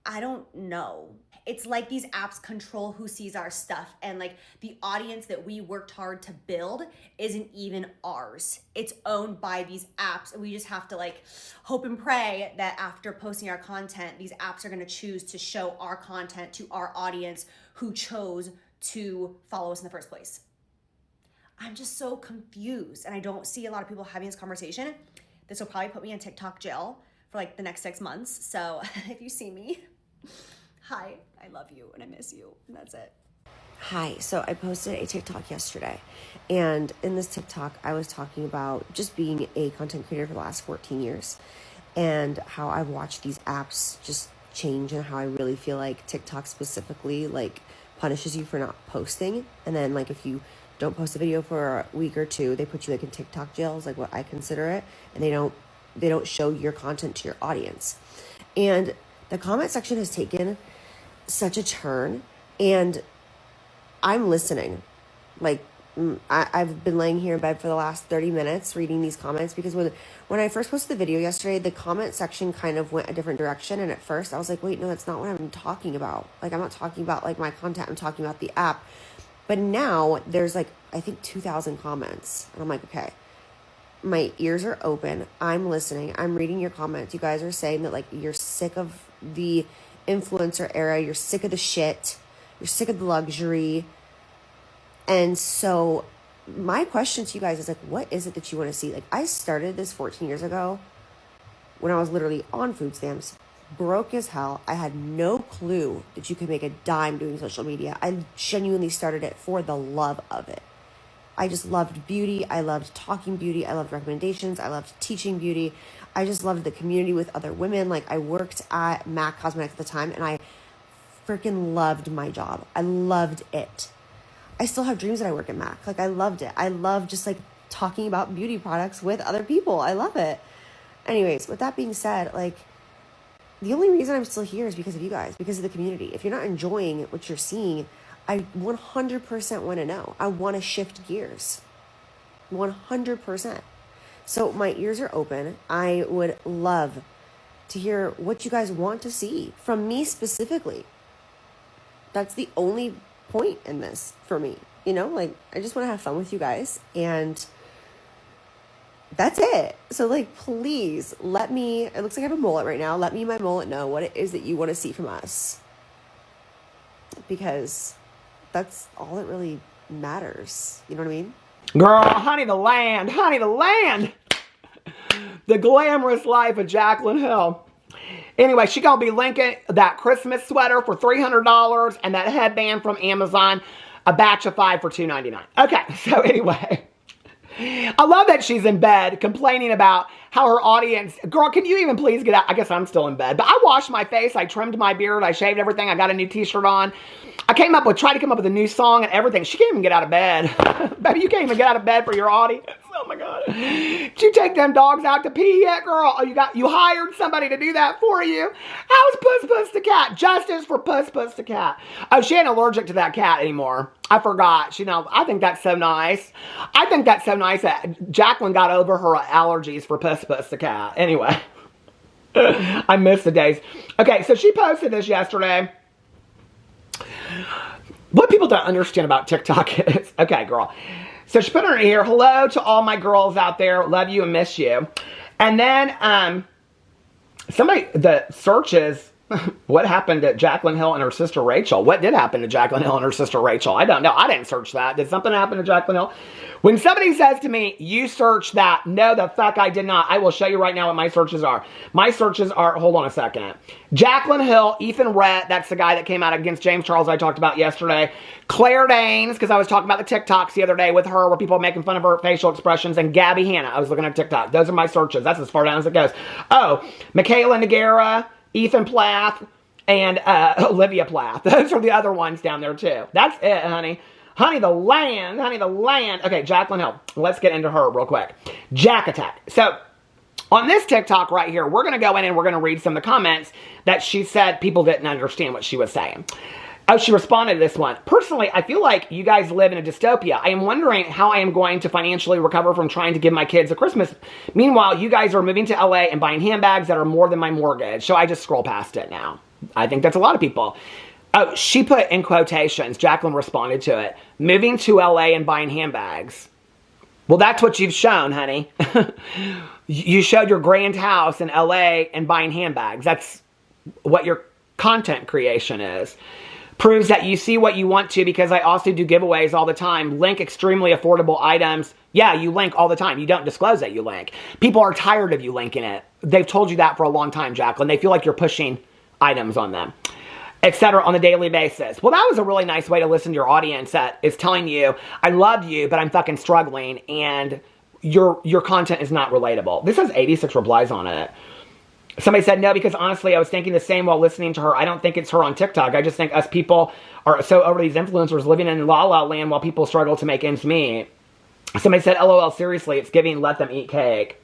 I don't know. It's like these apps control who sees our stuff, and like the audience that we worked hard to build isn't even ours. It's owned by these apps, and we just have to like hope and pray that after posting our content, these apps are gonna choose to show our content to our audience who chose to follow us in the first place. I'm just so confused, and I don't see a lot of people having this conversation. This will probably put me in TikTok jail for like the next 6 months. So if you see me, hi, I love you and I miss you, and that's it. Hi, so I posted a TikTok yesterday, and in this TikTok, I was talking about just being a content creator for the last 14 years and how I've watched these apps just change, and how I really feel like TikTok specifically like punishes you for not posting. And then like if you don't post a video for a week or two, they put you like in TikTok jail, is like what I consider it, and they don't show your content to your audience. And the comment section has taken such a turn, and I'm listening. Like I've been laying here in bed for the last 30 minutes reading these comments, because when I first posted the video yesterday, the comment section kind of went a different direction. And at first I was like, wait, no, that's not what I'm talking about. Like, I'm not talking about like my content, I'm talking about the app. But now there's like, I think 2,000 comments. And I'm like, okay, my ears are open. I'm listening. I'm reading your comments. You guys are saying that like you're sick of the influencer era. You're sick of the shit. You're sick of the luxury. And so my question to you guys is like, what is it that you want to see? Like, I started this 14 years ago when I was literally on food stamps, broke as hell. I had no clue that you could make a dime doing social media. I genuinely started it for the love of it. I just loved beauty. I loved talking beauty. I loved recommendations. I loved teaching beauty. I just loved the community with other women. Like, I worked at MAC Cosmetics at the time, and I freaking loved my job. I loved it. I still have dreams that I work at MAC. Like, I loved it. I love just like talking about beauty products with other people. I love it. Anyways, with that being said, like, the only reason I'm still here is because of you guys, because of the community. If you're not enjoying what you're seeing, I 100% want to know. I want to shift gears. 100%. So my ears are open. I would love to hear what you guys want to see from me specifically. That's the only point in this for me. You know, like, I just want to have fun with you guys. And that's it. So, like, please let me, it looks like I have a mullet right now. Let me and my mullet know what it is that you want to see from us. Because that's all that really matters. You know what I mean? Girl, honey, the land. Honey, the land. The glamorous life of Jaclyn Hill. Anyway, she gonna be linking that Christmas sweater for $300 and that headband from Amazon, a batch of 5 for $2.99. Okay, so anyway, I love that she's in bed complaining about how her audience, girl, can you even please get out? I guess I'm still in bed, but I washed my face, I trimmed my beard, I shaved everything, I got a new t-shirt on. I tried to come up with a new song and everything. She can't even get out of bed. Baby, you can't even get out of bed for your audience. Oh my God. Did you take them dogs out to pee yet, girl? Oh, you hired somebody to do that for you? How's Puss the cat? Justice for Puss the cat. Oh, she ain't allergic to that cat anymore. I forgot. I think that's so nice. I think that's so nice that Jaclyn got over her allergies for Puss the cat. Anyway. I miss the days. Okay, so she posted this yesterday. What people don't understand about TikTok is, okay, girl. So she put her in here, hello to all my girls out there, love you and miss you. And then the searches, what happened to Jaclyn Hill and her sister Rachel? What did happen to Jaclyn Hill and her sister Rachel? I don't know. I didn't search that. Did something happen to Jaclyn Hill? When somebody says to me, you searched that, no, the fuck I did not. I will show you right now what my searches are. My searches are, hold on a second. Jaclyn Hill, Ethan Rhett, that's the guy that came out against James Charles I talked about yesterday. Claire Danes, because I was talking about the TikToks the other day with her where people are making fun of her facial expressions, and Gabby Hanna. I was looking at TikTok. Those are my searches. That's as far down as it goes. Oh, Michaela Noguera, Ethan Plath, and Olivia Plath. Those are the other ones down there too. That's it, honey. Honey, the land. Honey, the land. Okay, Jaclyn Hill. Let's get into her real quick. Jack Attack. So, on this TikTok right here, we're going to go in and we're going to read some of the comments that she said people didn't understand what she was saying. Oh, she responded to this one. Personally, I feel like you guys live in a dystopia. I am wondering how I am going to financially recover from trying to give my kids a Christmas. Meanwhile, you guys are moving to LA and buying handbags that are more than my mortgage. So I just scroll past it now. I think that's a lot of people. Oh, she put in quotations. Jaclyn responded to it. Moving to LA and buying handbags. Well, that's what you've shown, honey. You showed your grand house in LA and buying handbags. That's what your content creation is. Proves that you see what you want to, because I also do giveaways all the time. Link extremely affordable items. Yeah, you link all the time. You don't disclose that you link. People are tired of you linking it. They've told you that for a long time, Jaclyn. They feel like you're pushing items on them, etc. on a daily basis. Well, that was a really nice way to listen to your audience that is telling you, I love you, but I'm fucking struggling, and your content is not relatable. This has 86 replies on it. Somebody said, no, because honestly, I was thinking the same while listening to her. I don't think it's her on TikTok. I just think us people are so over these influencers living in la la land while people struggle to make ends meet. Somebody said, LOL, seriously, it's giving let them eat cake.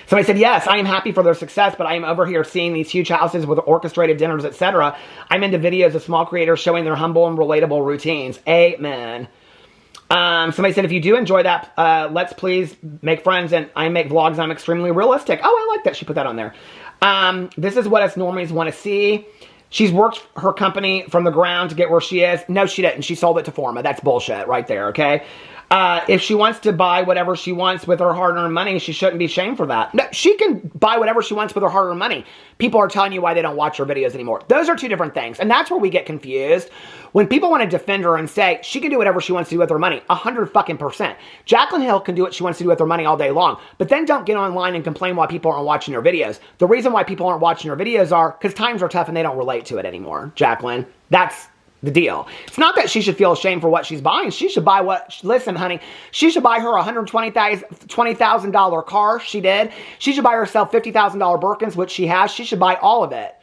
Somebody said, yes, I am happy for their success, but I am over here seeing these huge houses with orchestrated dinners, etc. I'm into videos of small creators showing their humble and relatable routines. Amen. Somebody said, if you do enjoy that, let's please make friends, and I make vlogs and I'm extremely realistic. Oh, I like that she put that on there. This is what us normies want to see. She's worked her company from the ground to get where she is. No, she didn't. She sold it to Forma. That's bullshit right there, okay? If she wants to buy whatever she wants with her hard-earned money, she shouldn't be shamed for that. No, she can buy whatever she wants with her hard-earned money. People are telling you why they don't watch her videos anymore. Those are two different things, and that's where we get confused. When people want to defend her and say she can do whatever she wants to do with her money, 100%. Jaclyn Hill can do what she wants to do with her money all day long, but then don't get online and complain why people aren't watching her videos. The reason why people aren't watching her videos are because times are tough and they don't relate to it anymore, Jaclyn. That's the deal. It's not that she should feel ashamed for what she's buying. She should buy listen, honey, she should buy her $120,000 car. She did. She should buy herself $50,000 Birkins, which she has. She should buy all of it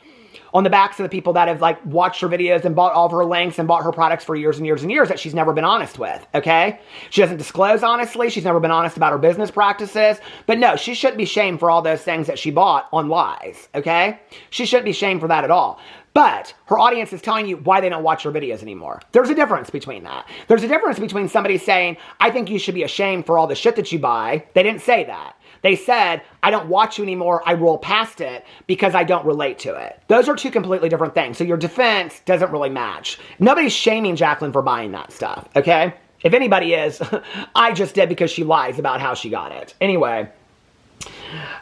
on the backs of the people that have like watched her videos and bought all of her links and bought her products for years and years and years that she's never been honest with, okay? She doesn't disclose honestly. She's never been honest about her business practices. But no, she shouldn't be shamed for all those things that she bought on lies, okay? She shouldn't be shamed for that at all. But her audience is telling you why they don't watch her videos anymore. There's a difference between that. There's a difference between somebody saying, I think you should be ashamed for all the shit that you buy. They didn't say that. They said, I don't watch you anymore. I roll past it because I don't relate to it. Those are two completely different things. So your defense doesn't really match. Nobody's shaming Jaclyn for buying that stuff, okay? If anybody is, I just did because she lies about how she got it. Anyway.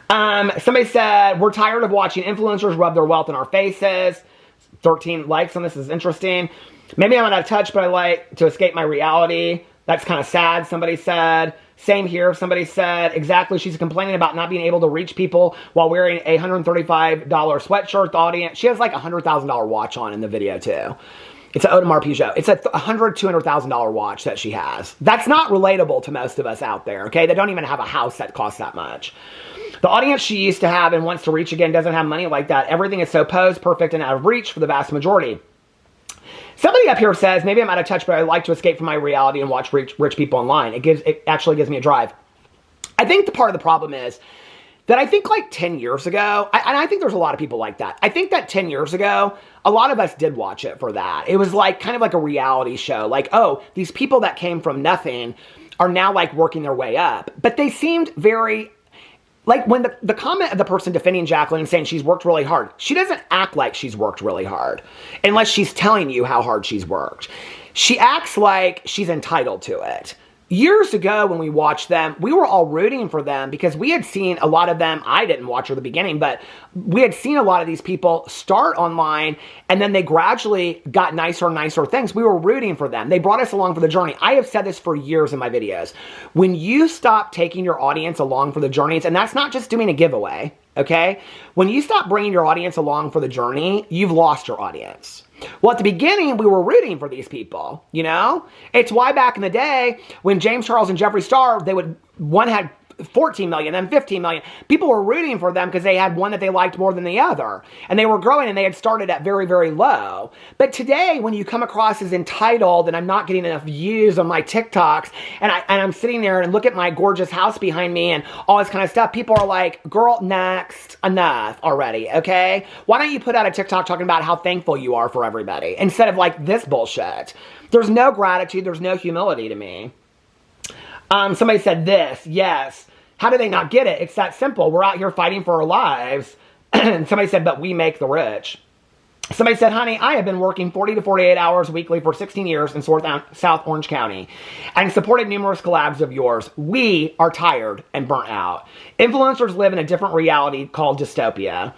Somebody said, we're tired of watching influencers rub their wealth in our faces. 13 likes on this is interesting. Maybe I'm out of touch, but I like to escape my reality. That's kind of sad, somebody said. Same here, somebody said. Exactly, she's complaining about not being able to reach people while wearing a $135 sweatshirt. The audience, she has like a $100,000 watch on in the video too. It's an Audemars Piguet. It's a $200,000 watch that she has. That's not relatable to most of us out there, okay? They don't even have a house that costs that much. The audience she used to have and wants to reach again doesn't have money like that. Everything is so posed, perfect, and out of reach for the vast majority. Somebody up here says, maybe I'm out of touch, but I like to escape from my reality and watch rich people online. It actually gives me a drive. I think the part of the problem is that I think like 10 years ago, and I think there's a lot of people like that. I think that 10 years ago, a lot of us did watch it for that. It was like kind of like a reality show. Like, oh, these people that came from nothing are now like working their way up. But they seemed very, like when the comment of the person defending Jaclyn and saying she's worked really hard, she doesn't act like she's worked really hard unless she's telling you how hard she's worked. She acts like she's entitled to it. Years ago when we watched them, we were all rooting for them because we had seen a lot of them. I didn't watch her at the beginning, but we had seen a lot of these people start online and then they gradually got nicer and nicer things. We were rooting for them. They brought us along for the journey. I have said this for years in my videos. When you stop taking your audience along for the journeys, and that's not just doing a giveaway, okay? When you stop bringing your audience along for the journey, you've lost your audience. Well, at the beginning, we were rooting for these people, you know? It's why back in the day, when James Charles and Jeffree Star, one had 14 million, then 15 million. People were rooting for them because they had one that they liked more than the other. And they were growing and they had started at very, very low. But today, when you come across as entitled and I'm not getting enough views on my TikToks and I'm sitting there and look at my gorgeous house behind me and all this kind of stuff, people are like, girl, next, enough already, okay? Why don't you put out a TikTok talking about how thankful you are for everybody instead of like this bullshit? There's no gratitude. There's no humility to me. Somebody said this, yes. How do they not get it? It's that simple. We're out here fighting for our lives. And somebody said, but we make the rich. Somebody said, honey, I have been working 40 to 48 hours weekly for 16 years in South Orange County and supported numerous collabs of yours. We are tired and burnt out. Influencers live in a different reality called dystopia.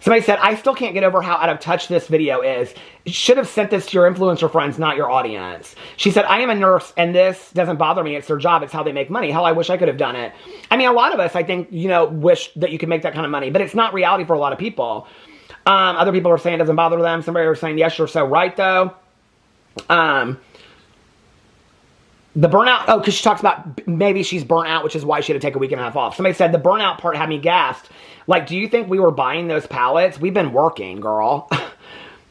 Somebody said, I still can't get over how out of touch this video is. You should have sent this to your influencer friends, not your audience. She said, I am a nurse and this doesn't bother me. It's their job. It's how they make money. Hell, I wish I could have done it. I mean, a lot of us, I think, you know, wish that you could make that kind of money, but it's not reality for a lot of people. Other people are saying it doesn't bother them. Somebody was saying, yes, you're so right, though. The burnout, oh, because she talks about maybe she's burnt out, which is why she had to take a week and a half off. Somebody said the burnout part had me gassed. Like, do you think we were buying those palettes? We've been working, girl.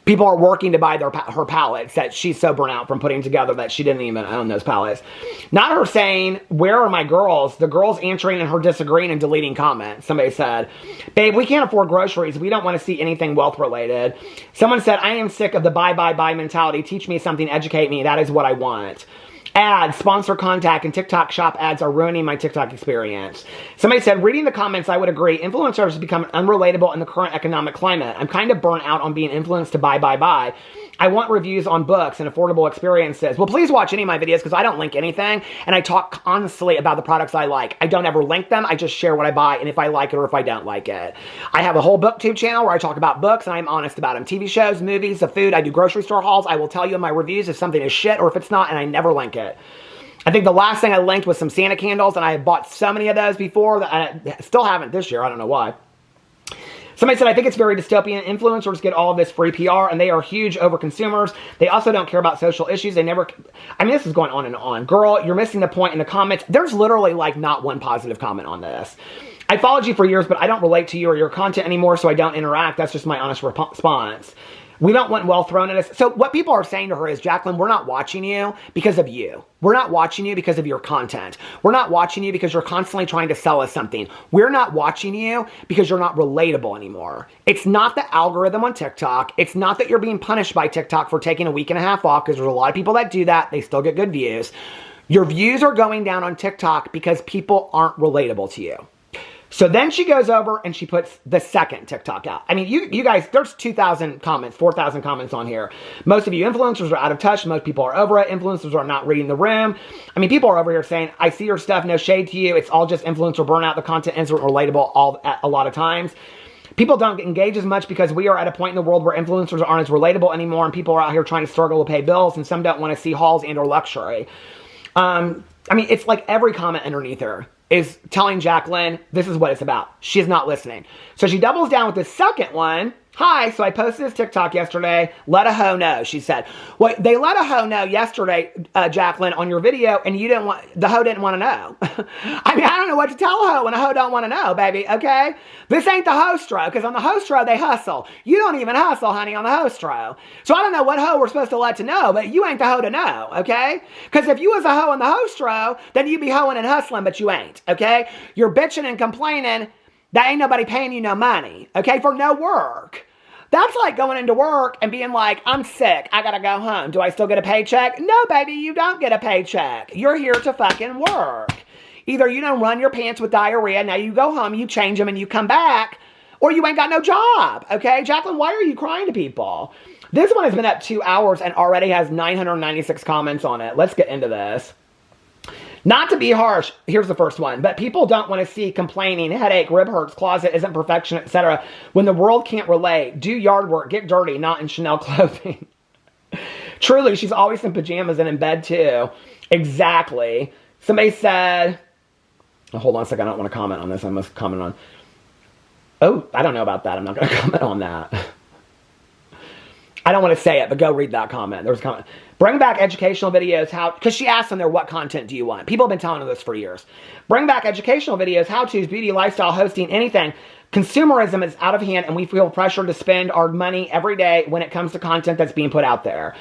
People are working to buy her palettes that she's so burnt out from putting together that she didn't even own those palettes. Not her saying, where are my girls? The girls answering and her disagreeing and deleting comments. Somebody said, babe, we can't afford groceries. We don't want to see anything wealth related. Someone said, I am sick of the buy, buy, buy mentality. Teach me something, educate me. That is what I want. Ads, sponsor contact, and TikTok shop ads are ruining my TikTok experience. Somebody said, reading the comments, I would agree. Influencers have become unrelatable in the current economic climate. I'm kind of burnt out on being influenced to buy, buy, buy. I want reviews on books and affordable experiences. Well, please watch any of my videos because I don't link anything. And I talk honestly about the products I like. I don't ever link them. I just share what I buy and if I like it or if I don't like it. I have a whole booktube channel where I talk about books and I'm honest about them. TV shows, movies, the food. I do grocery store hauls. I will tell you in my reviews if something is shit or if it's not, and I never link it. I think the last thing I linked was some Santa candles, and I have bought so many of those before that I still haven't this year. I don't know why. Somebody said, I think it's very dystopian. Influencers get all of this free PR, and they are huge over consumers. They also don't care about social issues. They never, I mean, this is going on and on. Girl, you're missing the point in the comments. There's literally like not one positive comment on this. I followed you for years, but I don't relate to you or your content anymore, so I don't interact. That's just my honest response. We don't want wealth thrown at us. So what people are saying to her is, Jaclyn, we're not watching you because of you. We're not watching you because of your content. We're not watching you because you're constantly trying to sell us something. We're not watching you because you're not relatable anymore. It's not the algorithm on TikTok. It's not that you're being punished by TikTok for taking a week and a half off, because there's a lot of people that do that. They still get good views. Your views are going down on TikTok because people aren't relatable to you. So then she goes over and she puts the second TikTok out. I mean, you guys, there's 2,000 comments, 4,000 comments on here. Most of you influencers are out of touch. Most people are over it. Influencers are not reading the room. I mean, people are over here saying, I see your stuff, no shade to you. It's all just influencer burnout. The content isn't relatable a lot of times. People don't engage as much because we are at a point in the world where influencers aren't as relatable anymore, and people are out here trying to struggle to pay bills, and some don't want to see hauls and or luxury. I mean, it's like every comment underneath her is telling Jaclyn, this is what it's about. She's not listening. So she doubles down with the second one. Hi, so I posted this TikTok yesterday. Let a hoe know, she said. Well, they let a hoe know yesterday, Jaclyn, on your video, and the hoe didn't want to know. I mean, I don't know what to tell a hoe when a hoe don't want to know, baby, okay? This ain't the hostro, because on the hostro, they hustle. You don't even hustle, honey, on the hostro. So I don't know what hoe we're supposed to let to know, but you ain't the hoe to know, okay? Because if you was a hoe on the hostro, then you'd be hoeing and hustling, but you ain't, okay? You're bitching and complaining. That ain't nobody paying you no money, okay, for no work. That's like going into work and being like, I'm sick, I gotta go home. Do I still get a paycheck? No, baby, you don't get a paycheck. You're here to fucking work. Either you don't run your pants with diarrhea, now you go home, you change them, and you come back, or you ain't got no job, okay? Jaclyn, why are you crying to people? This one has been up 2 hours and already has 996 comments on it. Let's get into this. Not to be harsh, here's the first one, but people don't want to see complaining, headache, rib hurts, closet isn't perfection, etc. When the world can't relate. Do yard work, get dirty, not in Chanel clothing. Truly, she's always in pajamas and in bed too. Exactly. Somebody said, oh, hold on a second, I don't want to comment on this. I must comment on, oh, I don't know about that. I'm not going to comment on that. I don't want to say it, but go read that comment. There was a comment. Bring back educational videos, because she asked them there, what content do you want? People have been telling her this for years. Bring back educational videos, how-tos, beauty, lifestyle, hosting, anything. Consumerism is out of hand, and we feel pressure to spend our money every day when it comes to content that's being put out there.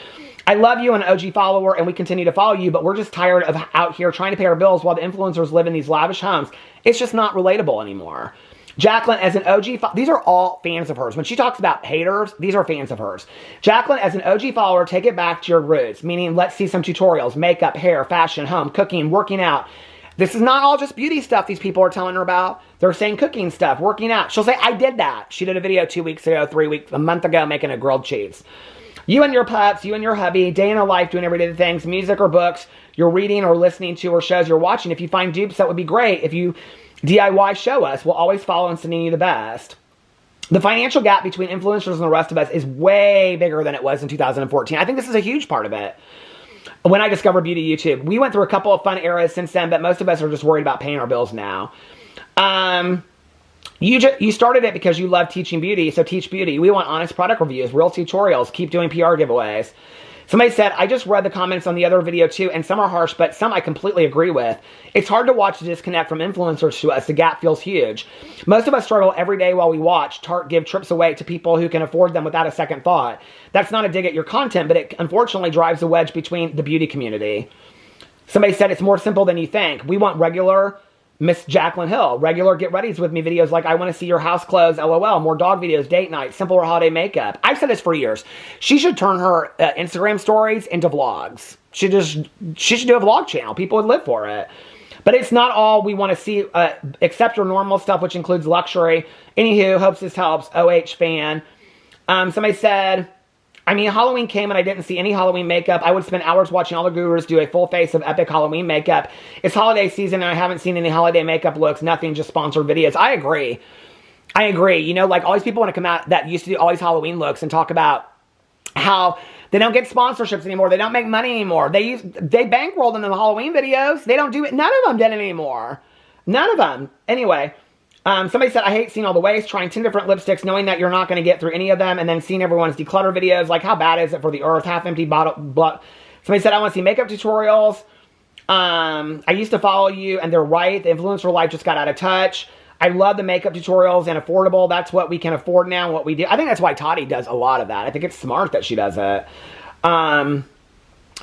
I love you, an OG follower, and we continue to follow you, but we're just tired of out here trying to pay our bills while the influencers live in these lavish homes. It's just not relatable anymore. Jaclyn, as an OG, these are all fans of hers. When she talks about haters, these are fans of hers. Jaclyn, as an OG follower, take it back to your roots, meaning let's see some tutorials, makeup, hair, fashion, home, cooking, working out. This is not all just beauty stuff these people are telling her about. They're saying cooking stuff, working out. She'll say, I did that. She did a video 2 weeks ago, 3 weeks, a month ago, making a grilled cheese. You and your pups, you and your hubby, day in a life doing everyday things, music or books you're reading or listening to or shows you're watching. If you find dupes, that would be great. If you DIY, show us. We'll always follow and sending you the best. The financial gap between influencers and the rest of us is way bigger than it was in 2014. I think this is a huge part of it. When I discovered beauty YouTube, we went through a couple of fun eras since then, but most of us are just worried about paying our bills now. You started it because you love teaching beauty, so teach beauty. We want honest product reviews, real tutorials, keep doing PR giveaways. Somebody said, I just read the comments on the other video too, and some are harsh, but some I completely agree with. It's hard to watch the disconnect from influencers to us. The gap feels huge. Most of us struggle every day while we watch. Tarte give trips away to people who can afford them without a second thought. That's not a dig at your content, but it unfortunately drives a wedge between the beauty community. Somebody said, it's more simple than you think. We want regular Miss Jaclyn Hill, regular get readies with me videos like I want to see your house clothes, LOL, more dog videos, date night, simpler holiday makeup. I've said this for years. She should turn her Instagram stories into vlogs. She should do a vlog channel. People would live for it. But it's not all we want to see, except your normal stuff, which includes luxury. Anywho, hopes this helps. OH fan. Somebody said, I mean, Halloween came and I didn't see any Halloween makeup. I would spend hours watching all the gurus do a full face of epic Halloween makeup. It's holiday season and I haven't seen any holiday makeup looks. Nothing, just sponsored videos. I agree. I agree. You know, like all these people want to come out that used to do all these Halloween looks and talk about how they don't get sponsorships anymore. They don't make money anymore. They bankrolled in the Halloween videos. They don't do it. None of them did it anymore. None of them. Anyway. Somebody said, I hate seeing all the waste, trying 10 different lipsticks, knowing that you're not going to get through any of them, and then seeing everyone's declutter videos. Like, how bad is it for the earth? Half-empty bottle. Somebody said, I want to see makeup tutorials. I used to follow you, and they're right. The influencer life just got out of touch. I love the makeup tutorials and affordable. That's what we can afford now and what we do. I think that's why Toddy does a lot of that. I think it's smart that she does it.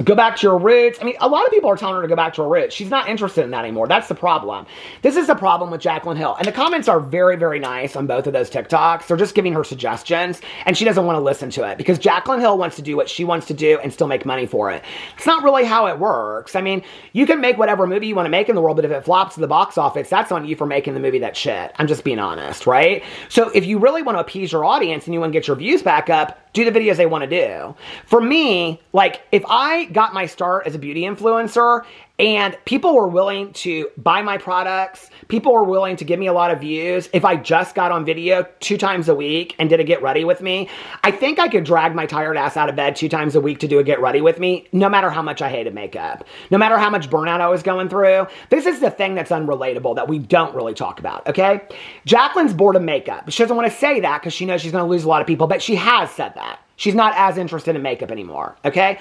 Go back to your roots. I mean, a lot of people are telling her to go back to her roots. She's not interested in that anymore. That's the problem. This is the problem with Jaclyn Hill. And the comments are very, very nice on both of those TikToks. They're just giving her suggestions, and she doesn't want to listen to it because Jaclyn Hill wants to do what she wants to do and still make money for it. It's not really how it works. I mean, you can make whatever movie you want to make in the world, but if it flops to the box office, that's on you for making the movie that shit. I'm just being honest, right? So if you really want to appease your audience and you want to get your views back up, do the videos they want to do. For me, like, if I got my start as a beauty influencer and people were willing to buy my products, people were willing to give me a lot of views, if I just got on video 2 times a week and did a get ready with me, I think I could drag my tired ass out of bed 2 times a week to do a get ready with me, no matter how much I hated makeup, no matter how much burnout I was going through. This is the thing that's unrelatable that we don't really talk about, okay? Jaclyn's bored of makeup. She doesn't want to say that because she knows she's going to lose a lot of people, but she has said that. She's not as interested in makeup anymore, okay?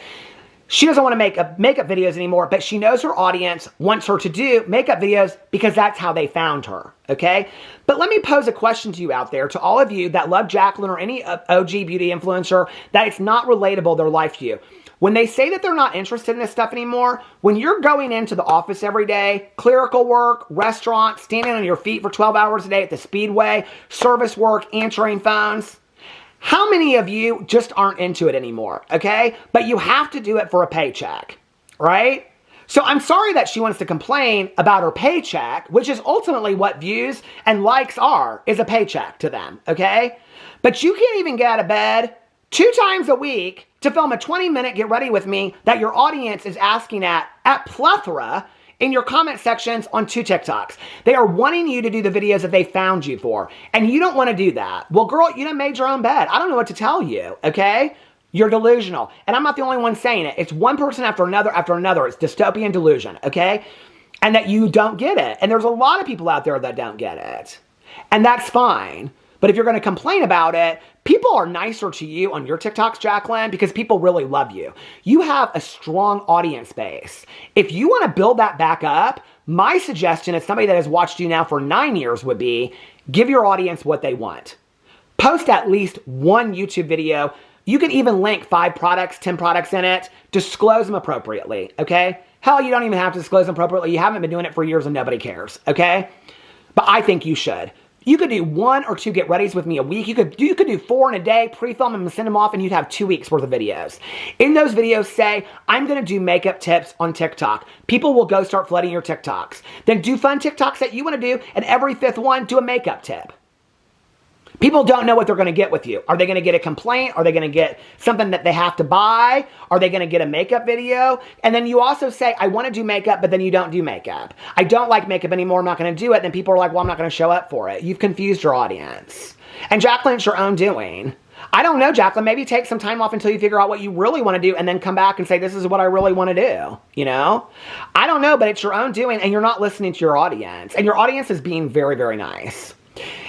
She doesn't want to make makeup videos anymore, but she knows her audience wants her to do makeup videos because that's how they found her, okay? But let me pose a question to you out there, to all of you that love Jaclyn or any OG beauty influencer, that it's not relatable, their life to you. When they say that they're not interested in this stuff anymore, when you're going into the office every day, clerical work, restaurant, standing on your feet for 12 hours a day at the Speedway, service work, answering phones, how many of you just aren't into it anymore, okay? But you have to do it for a paycheck, right? So I'm sorry that she wants to complain about her paycheck, which is ultimately what views and likes are, is a paycheck to them, okay? But you can't even get out of bed 2 times a week to film a 20-minute get ready with me that your audience is asking at plethora in your comment sections on 2 TikToks. They are wanting you to do the videos that they found you for, and you don't want to do that. Well, girl, you done made your own bed. I don't know what to tell you, okay? You're delusional. And I'm not the only one saying it. It's one person after another after another. It's dystopian delusion, okay? And that you don't get it. And there's a lot of people out there that don't get it. And that's fine. But if you're going to complain about it, people are nicer to you on your TikToks, Jaclyn, because people really love you. You have a strong audience base. If you want to build that back up, my suggestion as somebody that has watched you now for 9 years would be, give your audience what they want. Post at least 1 YouTube video. You can even link 5 products, 10 products in it. Disclose them appropriately, okay? Hell, you don't even have to disclose them appropriately. You haven't been doing it for years and nobody cares, okay? But I think you should. You could do 1 or 2 get readies with me a week. You could do 4 in a day, pre-film them and send them off, and you'd have 2 weeks worth of videos. In those videos, say, I'm going to do makeup tips on TikTok. People will go start flooding your TikToks. Then do fun TikToks that you want to do, and every 5th one, do a makeup tip. People don't know what they're going to get with you. Are they going to get a complaint? Are they going to get something that they have to buy? Are they going to get a makeup video? And then you also say, I want to do makeup, but then you don't do makeup. I don't like makeup anymore. I'm not going to do it. Then people are like, well, I'm not going to show up for it. You've confused your audience. And Jaclyn, it's your own doing. I don't know, Jaclyn. Maybe take some time off until you figure out what you really want to do and then come back and say, this is what I really want to do. You know? I don't know, but it's your own doing and you're not listening to your audience. And your audience is being very, very nice.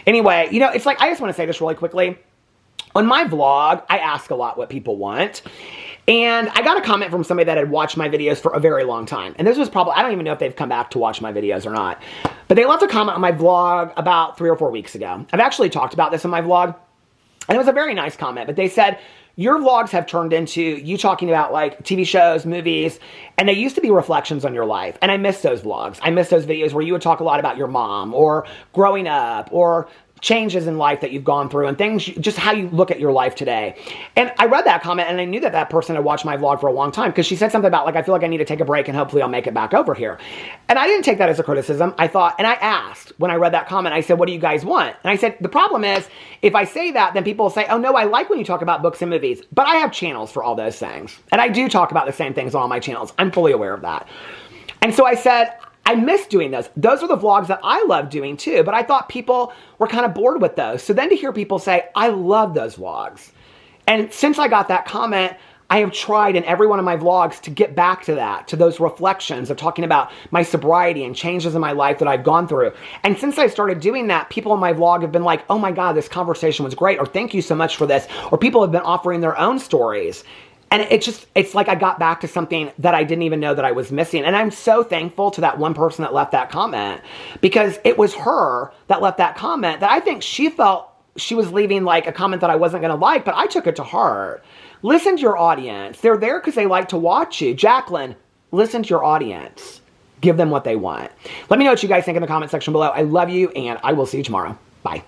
Anyway, you know, it's like, I just want to say this really quickly. On my vlog, I ask a lot what people want. And I got a comment from somebody that had watched my videos for a very long time. And this was probably, I don't even know if they've come back to watch my videos or not. But they left a comment on my vlog about 3 or 4 weeks ago. I've actually talked about this in my vlog. And it was a very nice comment. But they said, your vlogs have turned into you talking about like TV shows, movies, and they used to be reflections on your life. And I miss those vlogs. I miss those videos where you would talk a lot about your mom or growing up or changes in life that you've gone through and things, just how you look at your life today. And I read that comment and I knew that that person had watched my vlog for a long time because she said something about like, I feel like I need to take a break and hopefully I'll make it back over here. And I didn't take that as a criticism. I thought, and I asked when I read that comment, I said, what do you guys want? And I said, the problem is if I say that, then people will say, oh no, I like when you talk about books and movies, but I have channels for all those things. And I do talk about the same things on all my channels. I'm fully aware of that. And so I said, I miss doing those. Those are the vlogs that I love doing too, but I thought people were kind of bored with those. So then to hear people say, I love those vlogs. And since I got that comment, I have tried in every one of my vlogs to get back to that, to those reflections of talking about my sobriety and changes in my life that I've gone through. And since I started doing that, people in my vlog have been like, oh my God, this conversation was great, or thank you so much for this, or people have been offering their own stories. And it's like I got back to something that I didn't even know that I was missing. And I'm so thankful to that one person that left that comment because it was her that left that comment that I think she felt she was leaving like a comment that I wasn't going to like, but I took it to heart. Listen to your audience. They're there because they like to watch you. Jaclyn, listen to your audience. Give them what they want. Let me know what you guys think in the comment section below. I love you, and I will see you tomorrow. Bye.